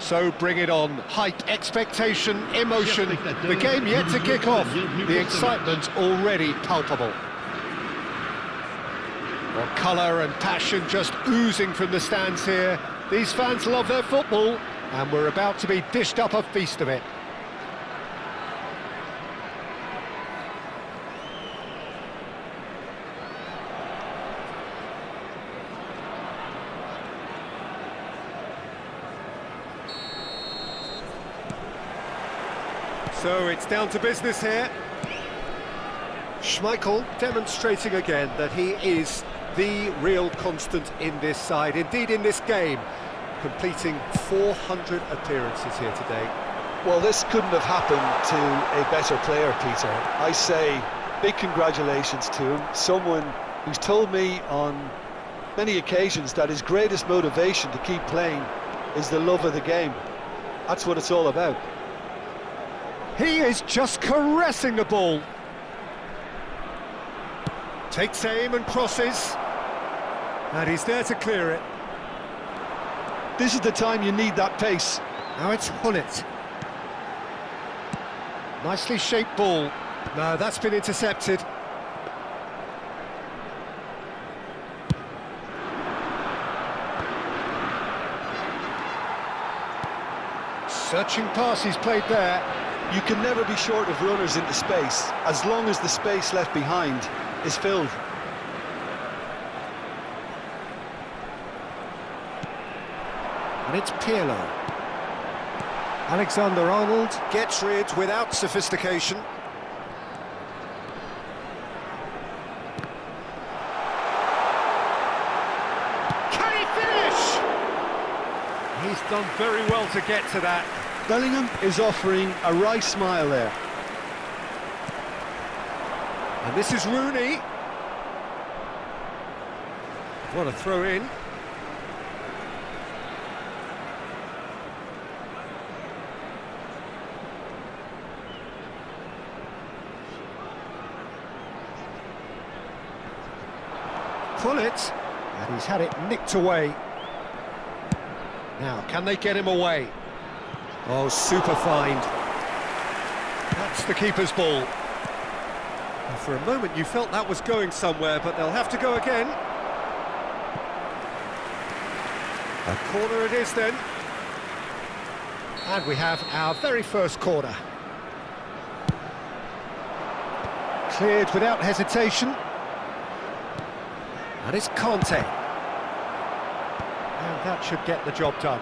So bring it on. Hype, expectation, emotion. The game yet to kick off. The excitement already palpable. Well, colour and passion just oozing from the stands here. These fans love their football, and we're about to be dished up a feast of it. So it's down to business here. Schmeichel demonstrating again that he is the real constant in this side, indeed in this game, completing 400 appearances here today. Well, this couldn't have happened to a better player, Peter. I say big congratulations to him, someone who's told me on many occasions that his greatest motivation to keep playing is the love of the game. That's what it's all about. He is just caressing the ball. Takes aim and crosses. And he's there to clear it. This is the time you need that pace. Now it's Hullet. Nicely shaped ball. No, that's been intercepted. Searching pass he's played there. You can never be short of runners into space, as long as the space left behind is filled. And it's Pirlo. Alexander-Arnold gets rid without sophistication. Can he finish? He's done very well to get to that. Bellingham is offering a wry smile there. And this is Rooney. What a throw in. Pull it, and he's had it nicked away. Now, can they get him away? Oh, super find. That's the keeper's ball. And for a moment you felt that was going somewhere, but they'll have to go again. A corner it is then. And we have our very first corner. Cleared without hesitation. And it's Conte. And that should get the job done.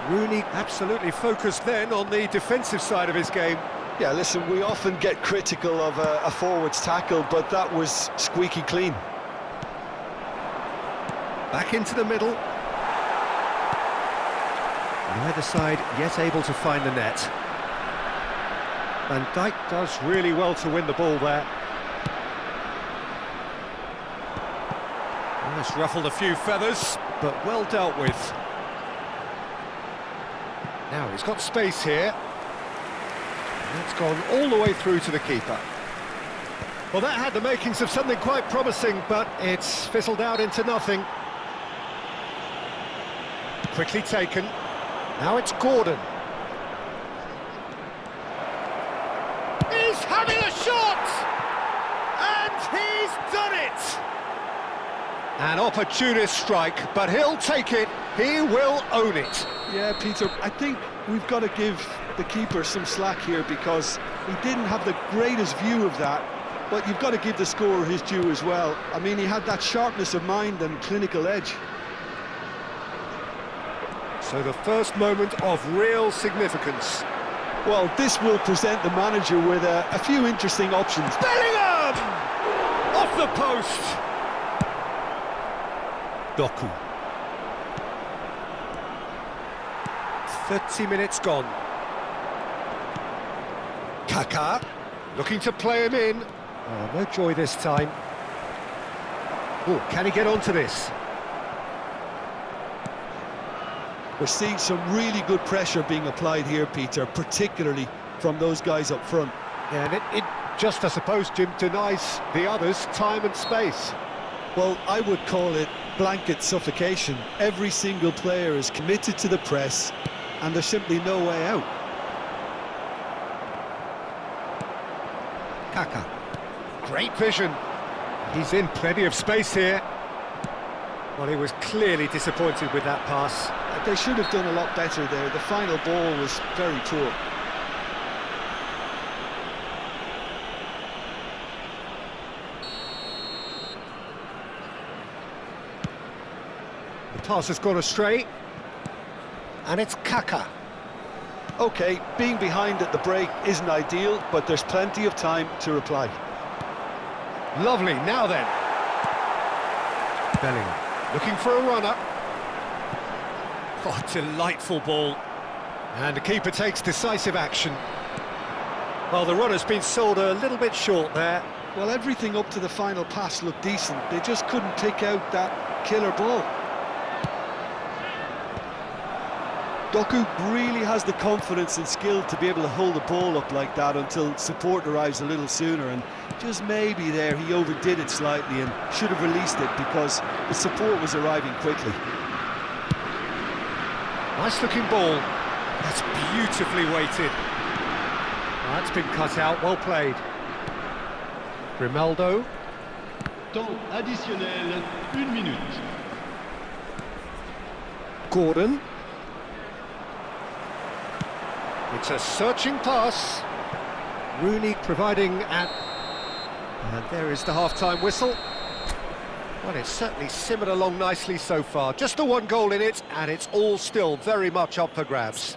Rooney absolutely focused then on the defensive side of his game. Yeah, listen, we often get critical of a forward's tackle, but that was squeaky clean. Back into the middle. Neither side yet able to find the net. Van Dijk does really well to win the ball there. Well, it's ruffled a few feathers, but well dealt with. Now he's got space here. And that's gone all the way through to the keeper. Well, that had the makings of something quite promising, but it's fizzled out into nothing. Quickly taken. Now it's Gordon. He's having a shot! And he's done it! An opportunist strike, but he'll take it. He will own it. Yeah, Peter, I think we've got to give the keeper some slack here because he didn't have the greatest view of that, but you've got to give the scorer his due as well. I mean, he had that sharpness of mind and clinical edge. So the first moment of real significance. Well, this will present the manager with a few interesting options. Bellingham! Off the post! Doku. 30 minutes gone. Kaká, looking to play him in. Oh, no joy this time. Oh, can he get onto this? We're seeing some really good pressure being applied here, Peter, particularly from those guys up front. Yeah, and it just, I suppose, Jim, denies the others time and space. Well, I would call it blanket suffocation. Every single player is committed to the press, and there's simply no way out. Kaka. Great vision. He's in plenty of space here. Well, he was clearly disappointed with that pass. They should have done a lot better there. The final ball was very poor. The pass has gone astray. And it's Kaka. OK, being behind at the break isn't ideal, but there's plenty of time to reply. Lovely, now then. Bellingham, looking for a runner. Oh, delightful ball. And the keeper takes decisive action. Well, the runner's been sold a little bit short there. Well, everything up to the final pass looked decent. They just couldn't pick out that killer ball. Doku really has the confidence and skill to be able to hold the ball up like that until support arrives a little sooner, and just maybe there he overdid it slightly and should have released it because the support was arriving quickly. Nice looking ball. That's beautifully weighted. That's been cut out, well played. Grimaldo. Temps additionnel, 1 minute. Gordon. It's a searching pass. Rooney providing at... And there is the half-time whistle. Well, it's certainly simmered along nicely so far. Just the one goal in it, and it's all still very much up for grabs.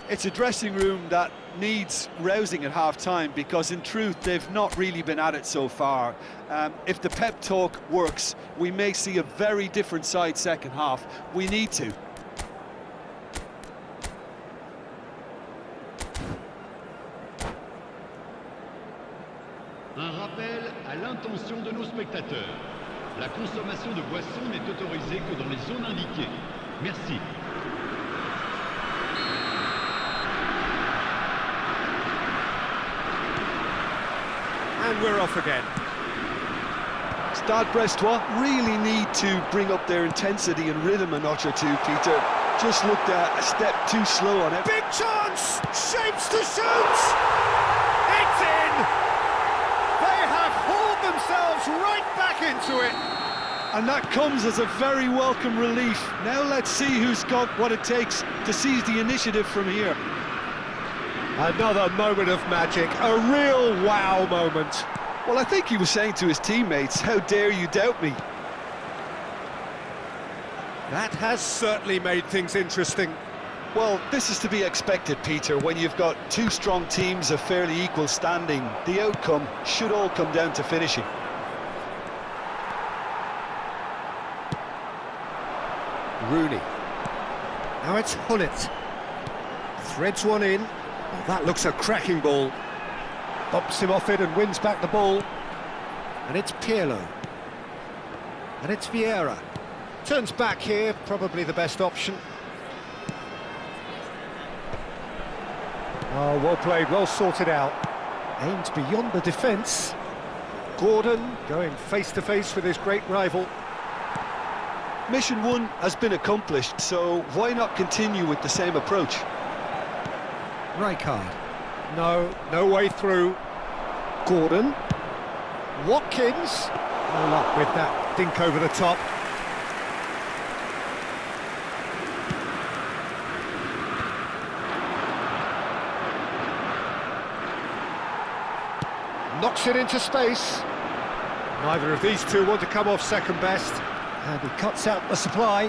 It's a dressing room that needs rousing at half-time because, in truth, they've not really been at it so far. If the pep talk works, we may see a very different side second half. We need to. Un rappel à l'intention de nos spectateurs. La consommation de boissons n'est autorisée que dans les zones indiquées. Merci. And we're off again. Stade Brestois really need to bring up their intensity and rhythm a notch or two, Peter. Just looked a step too slow on it. Big chance! Shapes to shoot! It's in! They have hauled themselves right back into it. And that comes as a very welcome relief. Now let's see who's got what it takes to seize the initiative from here. Another moment of magic, a real wow moment. Well, I think he was saying to his teammates, how dare you doubt me? That has certainly made things interesting. Well, this is to be expected, Peter, when you've got two strong teams of fairly equal standing. The outcome should all come down to finishing. Rooney. Now it's Hullet. Threads one in. Oh, that looks a cracking ball. Bumps him off it and wins back the ball. And it's Pirlo. And it's Vieira. Turns back here, probably the best option. Oh, well played, well sorted out. Aimed beyond the defence. Gordon going face-to-face with his great rival. Mission 1 has been accomplished, so why not continue with the same approach? Rijkaard. No way through. Gordon. Watkins. No luck with that dink over the top. Knocks it into space. Neither of these two want to come off second best. And he cuts out the supply.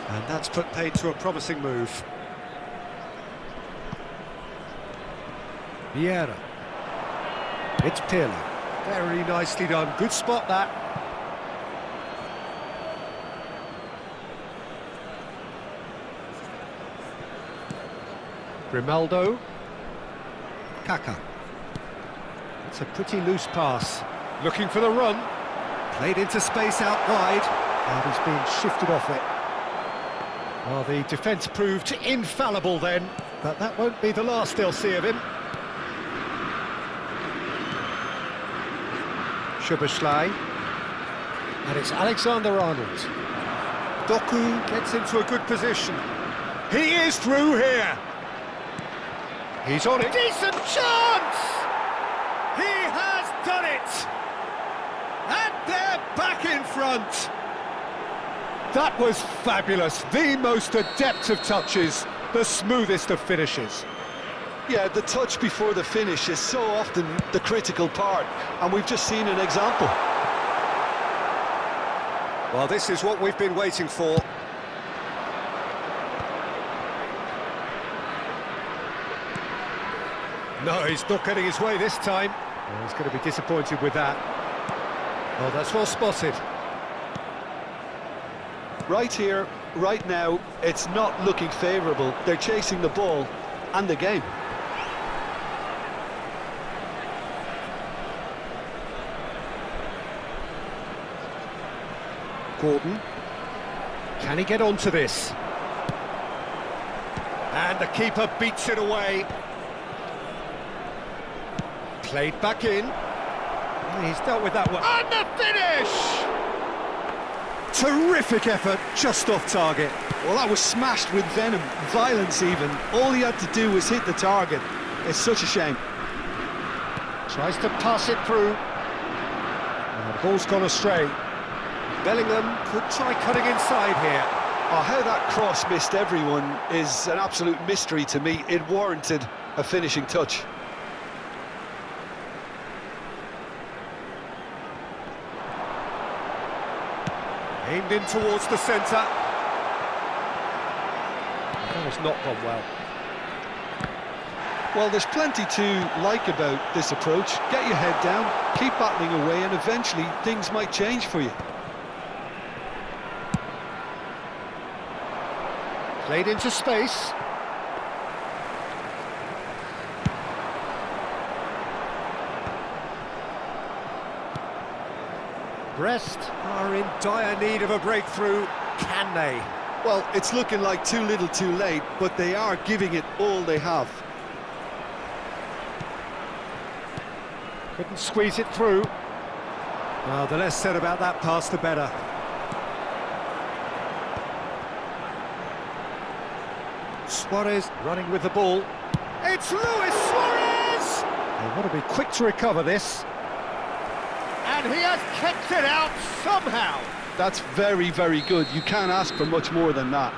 And that's put paid to a promising move. Vieira. It's Pirlo. Very nicely done. Good spot, that. Grimaldo. Kaka. It's a pretty loose pass. Looking for the run. Played into space out wide. And he's being shifted off it. Well, the defence proved infallible then. But that won't be the last they'll see of him. Szoboszlai. And it's Alexander-Arnold. Doku gets into a good position. He is through here. He's on it. Decent chance! He has done it! And they're back in front. That was fabulous. The most adept of touches, the smoothest of finishes. Yeah, the touch before the finish is so often the critical part, and we've just seen an example. Well, this is what we've been waiting for. No, he's not getting his way this time. Well, he's going to be disappointed with that. Oh, that's well spotted. Right here, right now, it's not looking favourable. They're chasing the ball and the game. Gordon. Can he get onto this? And the keeper beats it away. Played back in. He's dealt with that one. And the finish! Terrific effort, just off target. Well, that was smashed with venom, violence even. All he had to do was hit the target. It's such a shame. Tries to pass it through. And the ball's gone astray. Bellingham could try cutting inside here. Oh, how that cross missed everyone is an absolute mystery to me. It warranted a finishing touch. Aimed in towards the centre. That has not gone well. Well, there's plenty to like about this approach. Get your head down, keep battling away, and eventually things might change for you. Played into space. Brest are in dire need of a breakthrough. Can they? Well, it's looking like too little too late, but they are giving it all they have. Couldn't squeeze it through. Well, the less said about that pass, the better. Suarez running with the ball. It's Luis Suarez! They've got to be quick to recover this. And he has kept it out somehow. That's very, very good. You can't ask for much more than that.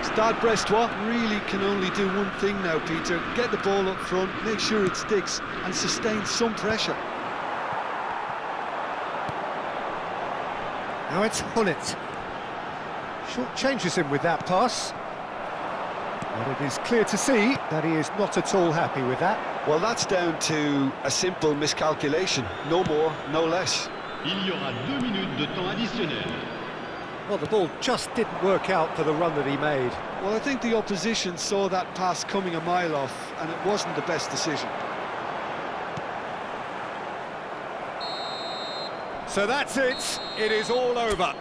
Stade Brestois really can only do one thing now, Peter. Get the ball up front, make sure it sticks, and sustain some pressure. Now it's Hullet. Short changes him with that pass. But it is clear to see that he is not at all happy with that. Well, that's down to a simple miscalculation. No more, no less. Il y aura 2 minutes de temps additionnel. Well, the ball just didn't work out for the run that he made. Well, I think the opposition saw that pass coming a mile off, and it wasn't the best decision. So that's it. It is all over.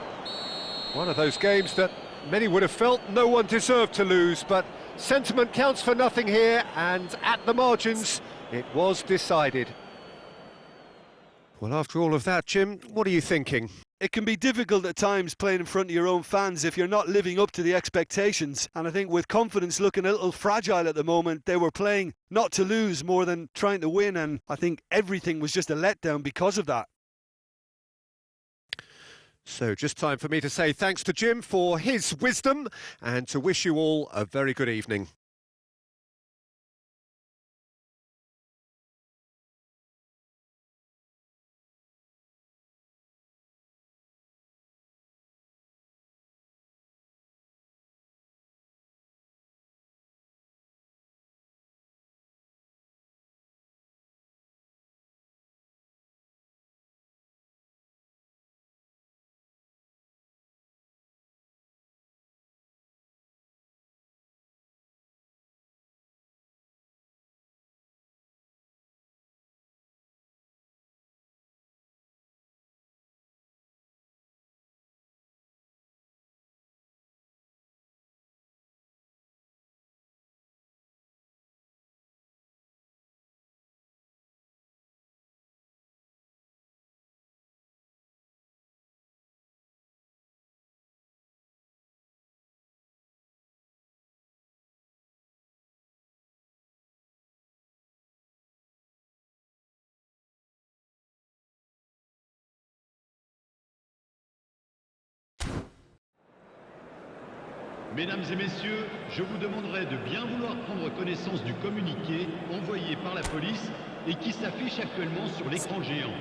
One of those games that many would have felt no one deserved to lose, but sentiment counts for nothing here, and at the margins, it was decided. Well, after all of that, Jim, what are you thinking? It can be difficult at times playing in front of your own fans if you're not living up to the expectations. And I think with confidence looking a little fragile at the moment, they were playing not to lose more than trying to win. And I think everything was just a letdown because of that. So just time for me to say thanks to Jim for his wisdom and to wish you all a very good evening. Mesdames et messieurs, je vous demanderai de bien vouloir prendre connaissance du communiqué envoyé par la police et qui s'affiche actuellement sur l'écran géant.